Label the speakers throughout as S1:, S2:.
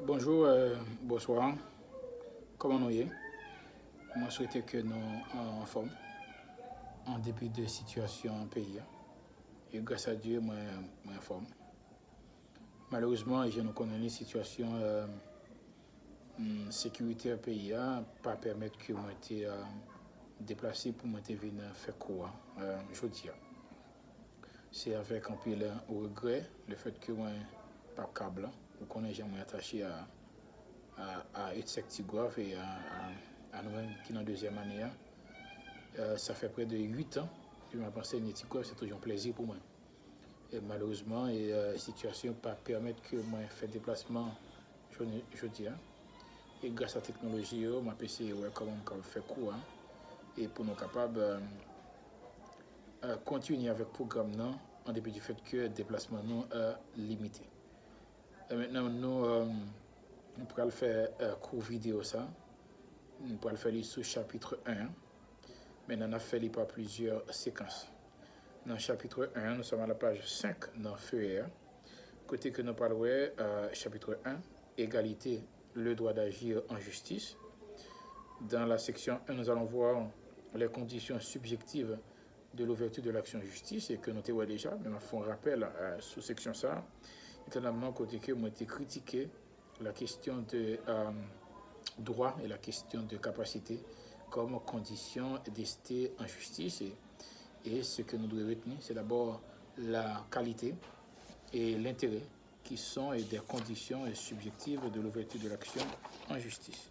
S1: Bonjour, bonsoir. Comment nous y est? Moi, souhaite que nous en forme, en dépit de situation en pays. Et grâce à Dieu, moi, en forme. Malheureusement, je ne connais une situation sécuritaire pays, pas permettre que moi été déplacé pour moi venir faire quoi aujourd'hui. C'est avec un peu au regret le fait que moi pas câble, ou qu'on est jamais attaché à Etigrave et à nous-mêmes qui dans la deuxième année. Ça fait près de 8 ans que je pensé à Etigrave, c'est toujours un plaisir pour moi. Et malheureusement, la situation ne pas permettre que moi fasse déplacement aujourd'hui. Et grâce à la technologie, ma PC, comment on fait quoi. Et pour nous capables continuer avec le programme, non, en dépit du fait que le déplacement nous limité. Et maintenant, nous pourrons faire court vidéo ça. Nous pourrons le faire sous chapitre 1. Mais on a fait par plusieurs séquences. Dans le chapitre 1, nous sommes à la page 5 dans Feuille. Côté que nous parlons, chapitre 1, égalité, le droit d'agir en justice. Dans la section 1, nous allons voir les conditions subjectives de l'ouverture de l'action en justice et que nous avons déjà, mais on fait un rappel sous section ça. Étonnamment, côté que moi été critiqué la question de droit et la question de capacité comme condition d'ester en justice. Et ce que nous devons retenir, c'est d'abord la qualité et l'intérêt qui sont des conditions subjectives de l'ouverture de l'action en justice.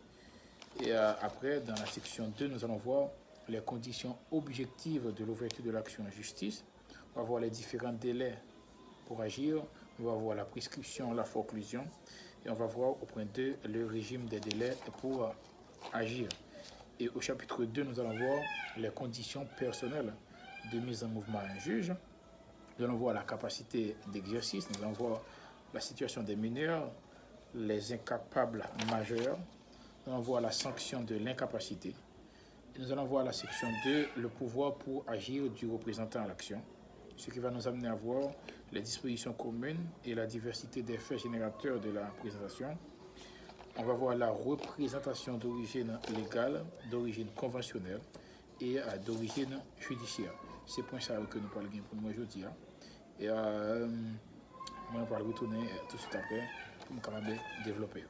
S1: Et après, dans la section 2, nous allons voir les conditions objectives de l'ouverture de l'action en justice. On va voir les différents délais pour agir. On va voir la prescription, la forclusion. Et on va voir au point 2 le régime des délais pour agir. Et au chapitre 2, nous allons voir les conditions personnelles de mise en mouvement à un juge. Nous allons voir la capacité d'exercice. Nous allons voir la situation des mineurs, les incapables majeurs. Nous allons voir la sanction de l'incapacité. Nous allons voir la section 2, le pouvoir pour agir du représentant à l'action, ce qui va nous amener à voir les dispositions communes et la diversité des faits générateurs de la présentation. On va voir la représentation d'origine légale, d'origine conventionnelle et d'origine judiciaire. C'est pour ça que nous parlons pour moi aujourd'hui. Et moi, on va retourner tout de suite après pour nous capable de développer.